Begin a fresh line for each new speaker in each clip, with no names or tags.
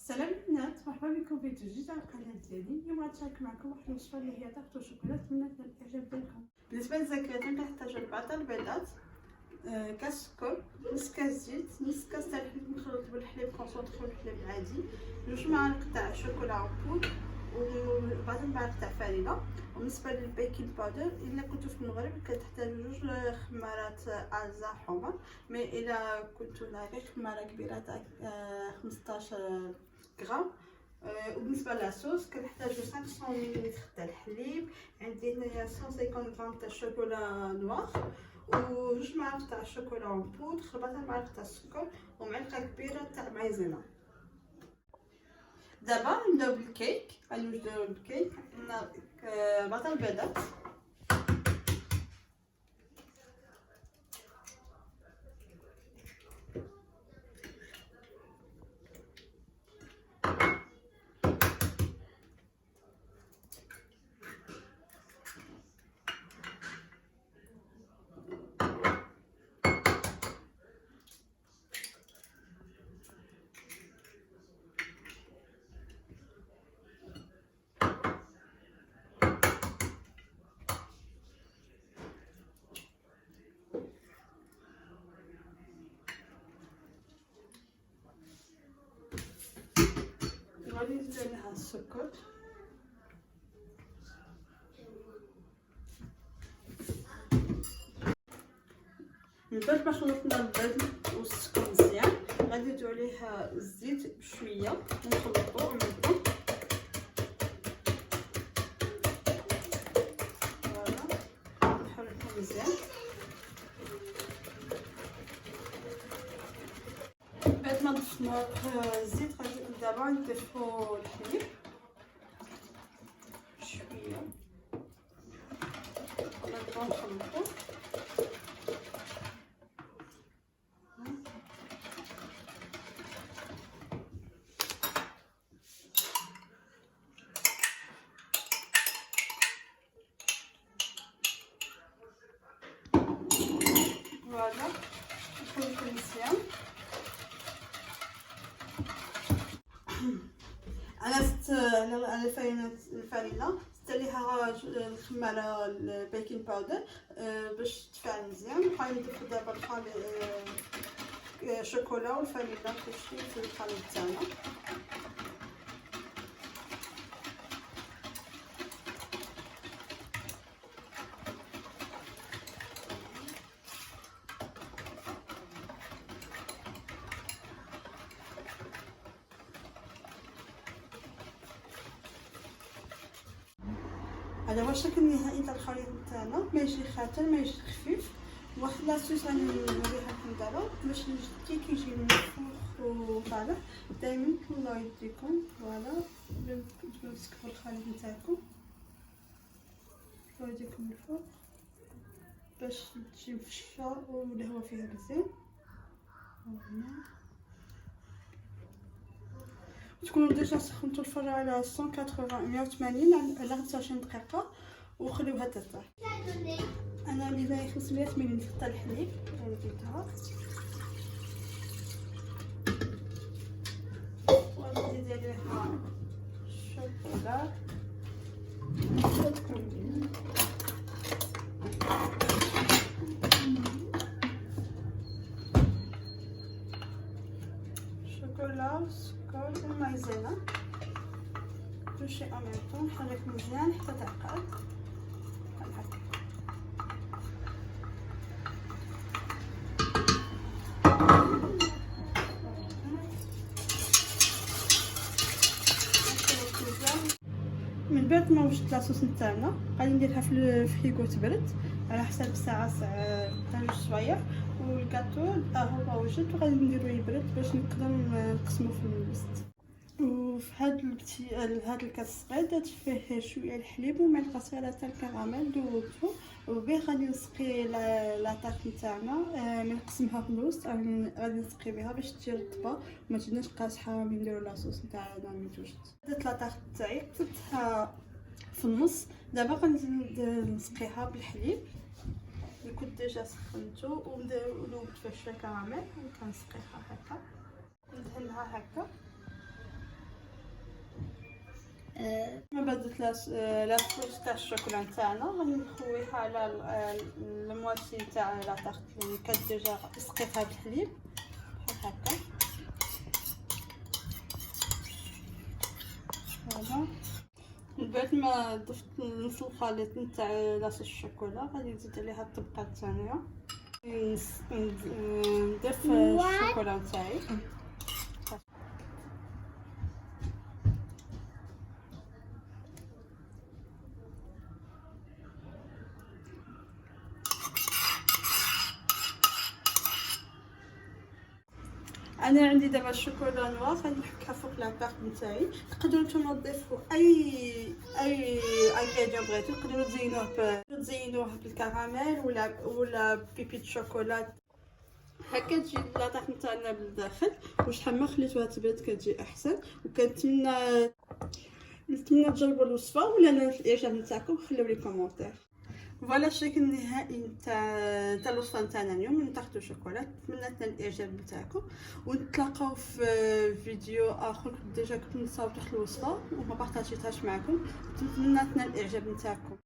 السلام البنات، مرحبا بكم في فيديو جديد على القناه ديالي. اليوم غنشارك معكم واحد الوصفه اللي هي تارت الشوكولا. نتمنى تنال الاعجاب ديالكم. بالنسبه للزكريات كنحتاجو 4 البيضات، كاس سكر، نص كاس زيت، نص كاس تاع الحليب مخلوط بالحليب كونسونطري والحليب العادي، 2 معالق تاع شوكولا اون بودر و4 معالق تاع فرينه. وبالنسبه للبيكين باودر، الا كنتو في المغرب كتحتاجو 2 خمارات ازا حمر، مي الا كنتو غير خماره كبيره تاع 15 غرام. وبالنسبه للصوص كنحتاجو 500 مل تاع الحليب، عندي هنايا 150 غرام تاع الشوكولا نوار، و2 معالق تاع الشوكولا اون بودر، 4 معالق تاع السكر، ومعلقه كبيره تاع مايزينا. دابا نبداو بالكيك. غنوجدو الكيك. عندنا 4 البيضات، غادي نزيد عليها السكر، من بعد ما خلطنا البيض والسكر مزيان غادي نديرو عليها الزيت بشويه ونخلطو ونبدو. فوالا نحركو مزيان. بعد ما ضفنا الزيت غادي دابا نضيفو الحليب شويه ونبداو نخلطو. فوالا نخلطو مزيان. انا زدت على الفرينه زدت عليها الخماره البيكين باودر باش تفاعل مزيان. وغادي نضيفو دابا الخليط الشوكولا والفانيلا كلشي في الخليط تاعنا. هذا هو الشكل النهائي تاع الخليط تاعنا، ما يجي خاتم ما يجي خفيف. واحد لاصوص غادي نوريها لكم دابا باش الكيك يجي منفوخ وطالع. دائما الله يديكم فوالا تمسكوا الخليط نتاعكم يديكم الفوق باش تجي مفشفه والهواء فيها مزيان. تكونوا ديجا سخنتوا الفرن على 180 على 25 دقيقه وخليوها ترتاح. انا اللي 500 مل تاع الحليب زدتها وغادي ندير عليها الشوكولا السكر والمايزينا كلشي ان ميم طون. نحرك مزيان حتى تعقد بحال هكا. من بعد ما وجدت لاصوص نتاعنا غادي نديرها في الفريغو تبرد على حسب الساعه تاع 2 سوايع. والكاطو هو وجد وغادي نديرو يبرد باش نقدر نقسمو في الوسط. وفي هاد الكاس صغير درت فيه شويه الحليب ومعلقه صغيره تاع الكراميل دوبتو وبيه. غادي نسقي لاطاك نتاعنا نقسمها في الوسط، غادي نسقي بها باش تجي رطبه وما تجيناش قاصحه ملي نديرو لاصوص نتاعنا ملي توجد. درت لاطاك تاعي درتها في النص. دابا غنزيد نسقيها بالحليب اللي كنت ديجا سخنتو وذوبت فيه شويه كراميل. كنسقيها هكا ندهنها هكا ما بدت لا صوص تاع الشوكولا نتاعنا غادي نخويها على المواسي تاع لا طارت اللي كانت ديجا سقيتها بالحليب بحال هكا. فوالا من بعد ما ضفت نص الخليط نتاع لاصوص الشوكولا غادي نزيد عليها الطبقه الثانيه، نضيف الشوكولا نتاعي. انا عندي دابا الشوكولا نوار غادي نحكها فوق لاطاق نتاعي. تقدروا نتوما تضيفوا اي انغريديون بغيتو، تقدروا تزينوه بالكراميل ولا بيبي شوكولا هكا تجي لاطاق نتاعنا بالداخل. وشحال ما خليتوها تبرد كتجي احسن. وكنتمنى تجربوا الوصفه ولا نالت الاعجاب نتاعكم، خليو لي كومونتير. فوالا الشكل النهائي تاع الوصفه نتاعنا اليوم من طاقه الشوكولا. نتمنى تنال الاعجاب نتاعكم ونتلاقاو في فيديو اخر. ديجا كنت مصاوبه الوصفه وما بارطاجيتهاش معكم، نتمنى تنال الاعجاب نتاعكم.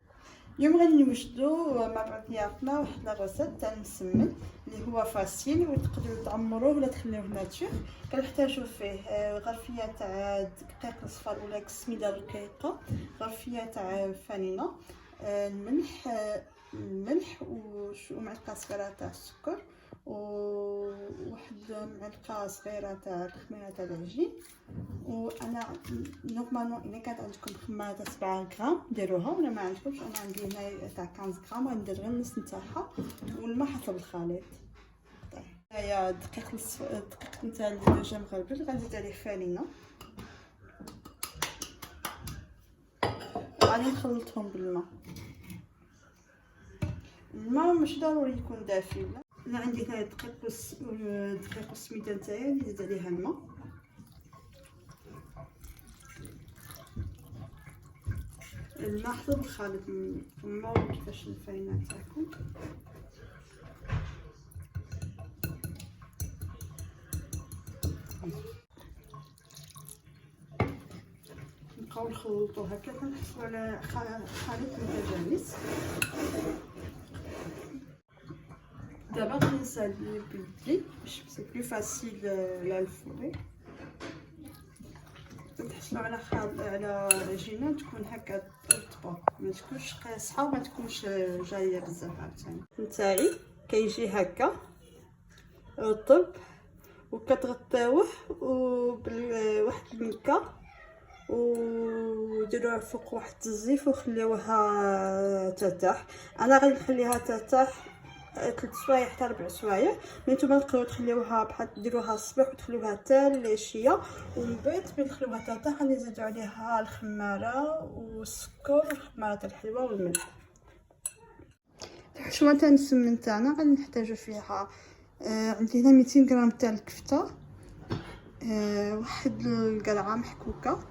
اليوم غادي نوجدوا مع بعضياتنا واحد لاغوسيت تاع المسمن اللي هو فاسيل وتقدروا تعمروه ولا تخليوه ناتشور. كنحتاجوا فيه غرفيه تاع دقيق الصفار ولا سميده رقيقه، غرفيه تاع فانينه، الملح ومعلقه صغيره تاع السكر وواحد معلقه صغيره تاع الخميره تاع العجين. وانا نورمالمون الا كانت عندكم خماره تاع 7 غرام ديروها، ولا ما عندكمش انا عندي هنايا تاع 15 غرام غندير غير النص نتاعها والماء حسب الخليط. هنايا الدقيق نتاع اللي ديجا مغربل غنزيد عليه فانينه وغادي نخلطهم بالماء. الماء مش ضروري يكون دافي. انا عندي هنا دقيق والسميده نتاعي نزيد عليها الماء. الماء حسب الخليط الماء كيفاش الفاينه نتاعكم. نبقاو نخلطو هكا كنحصلو على خليط متجانس. دابا غنسالي بيدي باش سي بلو فاسيل لا الفوري. تحصلوا على عجينه تكون هكا رطبه، ما تكونش قاصحه وما تكونش جايه بزاف. عاوتاني نتاعي كيجي هكا رطب وكتغطيوه بواحد المكه وديروها فوق واحد الزيف وخليوها ترتاح. انا غادي نخليها ترتاح 3 سوايع حتى 4 سوايع. نتوما تقدروا تخليوها بحال ديروها الصباح وتخليوها حتى العشيه، ومن بعد ملي تخليوها ترتاح غادي نزيدو عليها الخماره والسكر والخماره تاع الحلوه والملح. الحشوه تاع المسمن تاعنا غادي نحتاجو فيها عندي هنا 200 غرام تاع الكفته، واحد القرعه محكوكه،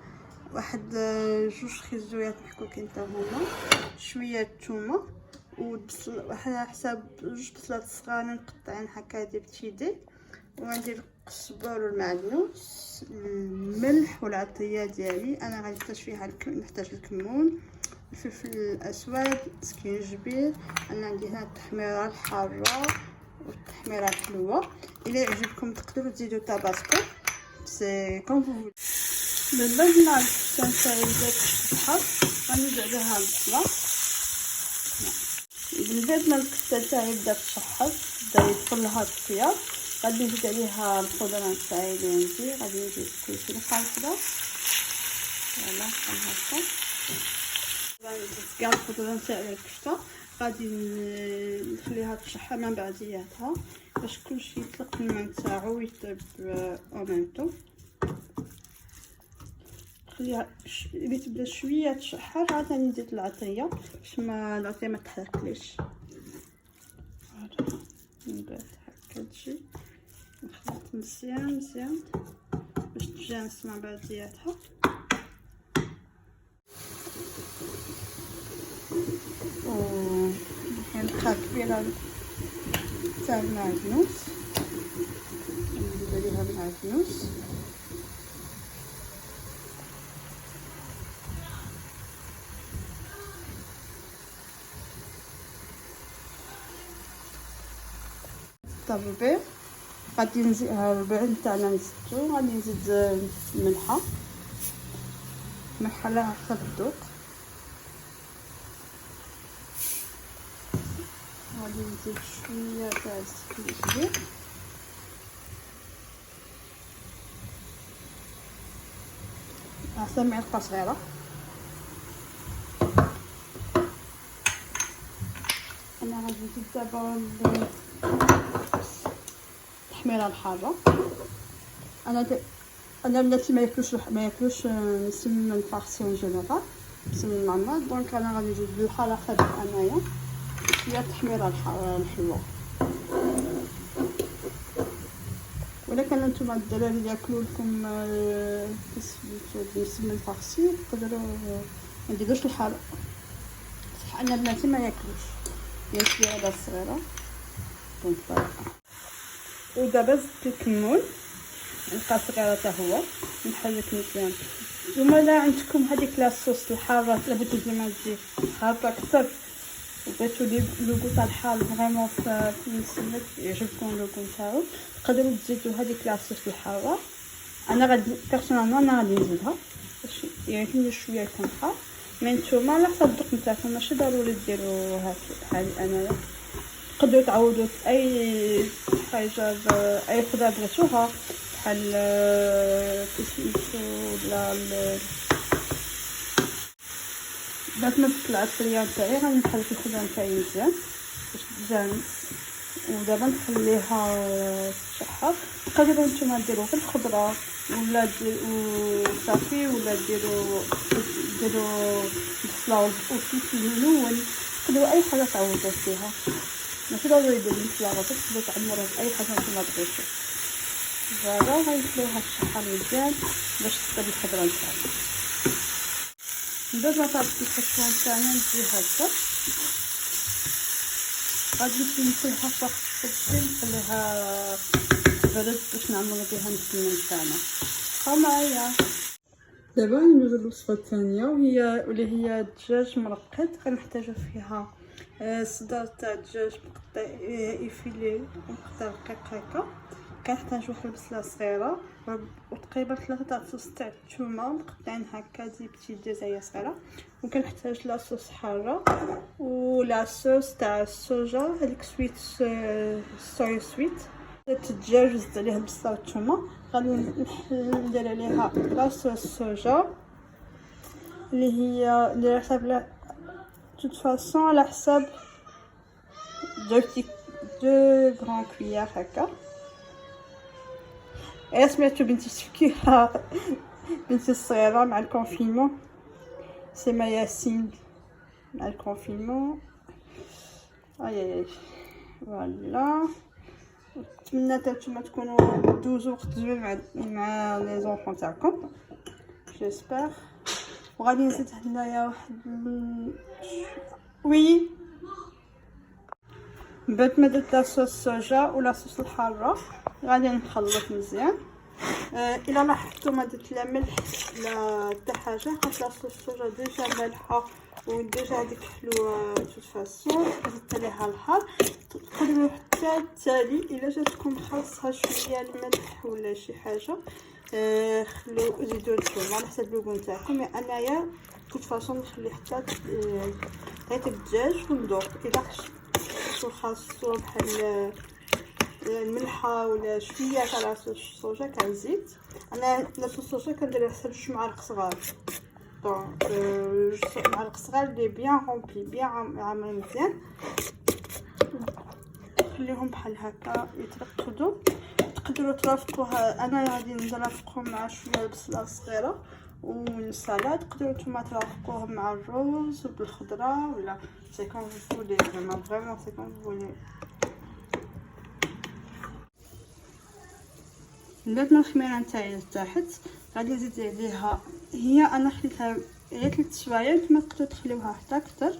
واحد 2 خيزويات محكوكين حتى هما، شويه الثومه والبصل على حساب 2 بصلات صغارين مقطعين هكا بتيدي، وغندير الصبار والمعدنوس، الملح والعطريه ديالي. انا غادي نحتاج الكمون، الفلفل الاسود، سكينجبير. انا عندي هنا التحميره الحاره والتحميره الحلوه. الى يعجبكم تقدروا تزيدوا تاباسكو سي كوم فو. من بعد ما الكفته نتاعي بدات تحمر غنزيد عليها البصله. من بعد ما الكفته تاعي بدات تشحر بدا يدخل لها الطياب غادي نزيد عليها الخضره نتاعي اللي عندي. غادي نزيد كلشي نخلطها فوالا بحال هكا. نزيد كاع الخضره نتاعي الكفته غادي نخليها تشحر من بعدياتها باش كلشي يطلق الماء نتاعو ويطيب او ميم طون. خليها اللي تبدا شويه تشحر عاد نزيد العطريه باش العطريه ما تحرقليش. من بعد هكا تجي نخلط مزيان باش تجانس مع بعضياتها. نلقى كبيره تاع المعدنوس نزيد عليها المعدنوس الربيع. غادي نزيد الربيع تاعنا نزيدو، غادي نزيد الملحه على حسب الذوق. غادي نزيد شويه تاع الزبيب، حتى معلقه صغيره. انا غادي نزيد دابا التحميره الحاره. انا بناتي ما ياكلوش السمن الفارسي اون جينيرال، السمن المعمر، دونك انا غادي نزيد الحاره خدت انايا هي التحميره الحلوه. ولا كان نتوما الدراري ياكلوا لكم السمن الفارسي تقدروا ما ديروش الحاره، بصح انا بناتي ما ياكلوش هذا الصغيره. دونك فوالا. ودابا زدت الكمون نلقى صغيره حتى هو نحرك مزيان. وما لا عندكم هذيك لاصوص الحاره لا بغيتو زعما تجي حاره اكثر وبغيتو لوغو تاع الحار فريمون في السمك يعجبكم اللوغو نتاعو، تقدروا تزيدوا هذيك لاصوص الحاره. انا غادي بيرسونالمون انا غادي نزيدها باش يعجبني شويه يكون حار، مي نتوما على حسب الذوق نتاعكم ماشي ضروري ديروا هذه انايا. تقدروا تعوضوا اي حاجه اي خضره بغيتوها بحال كيسميتو ولا باش ما تطلع الطريه تاعي. غادي نحرك الخضره نتاعي مزيان باش تجانس، ودابا نخليها تشحر. تقدروا نتوما ديروا غير الخضره ولا صافي، ولا ديروا البصله والفلفل الملون، تقدروا اي حاجه تعوضوا فيها، ماشي ضروري ديروا البصله غير تقدروا تعمروها باي حاجه نتوما بغيتو. فوالا غنخليوها تشحر مزيان باش تطيب الخضره نتاعنا. من بعد ما طابت الحشوه نتاعنا نجي هكا غادي نشيلها فوق السكين نخليها برد باش نعملو بها السمن تاعنا. بقاو معايا. دابا ندوزو للوصفه الثانيه واللي هي الدجاج مرقد. غنحتاجو فيها صدر تاع الدجاج مقطع يفيلي مقطع رقيق هكا، كنحتاج واحد البصله صغيره وتقريبا 3 تاع فصوص تاع الثومه مقطعين هكا دي بتي دزايه صغيره، وكنحتاج لاصوص حاره ولاصوص تاع الصوجا هذيك سويت صويا سويت. زيت الدجاج زدت عليها البصله والثومه. غادي ندير عليها لاصوص الصوجا اللي على حساب توت فاصون على حساب 2 غران كويير هكا. سمعتو بنتي تفكيها بنتي الصغيره مع الكونفينمون سما ياسين مع الكونفينمون. اي فوالا. نتمنى نتوما تكونوا دوزو وقت زوين مع لي زونفون تاعكم جيسبر. وغادي نزيد هنايا واحد وي من بعد ما درت لاصوص الصوجا ولاصوص الحاره غادي نخلط مزيان. الا لاحظتوا ما درت لا ملح لا حتى حاجه، خاطر لاصوص الصوجا ديجا مالحه وديجا هذيك حلوه توت فاسون. زدت عليها الحار. تقدروا حتى التالي الا جاتكم خاصها شويه الملح ولا شي حاجه خلو زيدوا نتوما على حسب اللوغو نتاعكم. انايا توت فاسون نخلي حتى طيت الدجاج وندوق. الا خاصو بحال الملحه ولا شويه تاع لاصوص الصوجا كنزيد. انا لاصوص الصوجا كندير حتى 2 معالق صغار، دونك 2 معالق صغار لي بيان رومبلي بيان عامرين مزيان. خليهم بحال هكا يترقدوا. تقدروا ترافقوها، انا غادي نرافقهم مع شويه بصله صغيره والسلطه. تقدروا نتوما ترافقوهم مع الرز بالخضره ولا سي كون فولي، زعما فريمون سي كون فولي. درت الخميره نتاعي لتحت غادي نزيد عليها. هي انا خليتها غير 3 سوايع، نتوما تقدروا تخليوها حتى اكثر.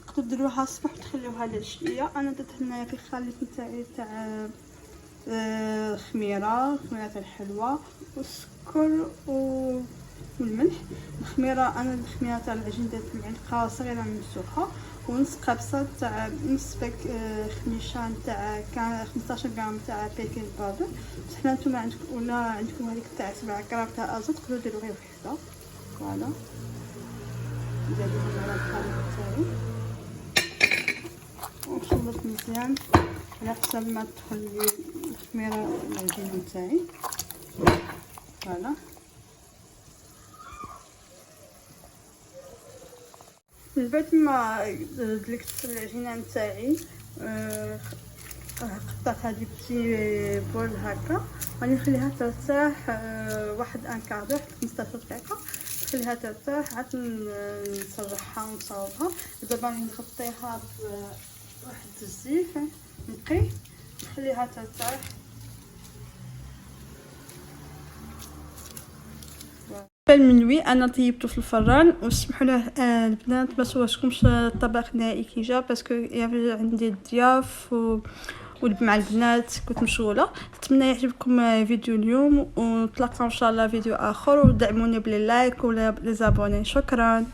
تقدروا ديروها الصباح وتخليوها للعشيه. انا درت هنايا في الخليط نتاعي تاع خميره تاع الحلوه والسكر والملح. الخميره انا الخميره تاع العجين درت معلقه صغيره ممسوحه، ونص قبصه تاع نص باك خميشه تاع 15 غرام تاع بيكين باودر. بصح نتوما عندكم ولا عندكم هذيك تاع 7 غرام تاع ازوت تقدروا ديروا غير وحده. فوالا نزيدهم على الخليط تاعي ونخلط مزيان على حسب ما تدخل الخميره العجين تاعي. فوالا من بعد ما دلكت العجينه نتاعي قطعتها دي بتي بول هكا، غادي نخليها ترتاح واحد ان كادور 15 دقيقه، نخليها ترتاح عاد نصرحها ونصاوبها. دابا راني نغطيها بواحد الزيت نقي نخليها ترتاح. المنوي انا طيبته في الفران وسمحوا له البنات ما صورتكمش الطبق النهائي كي جا باسكو عندي الضياف مع البنات كنت مشغوله. نتمنى يعجبكم فيديو اليوم ونتلاقاو ان شاء الله فيديو اخر، ودعموني باللايك ولا بالابوني. شكرا.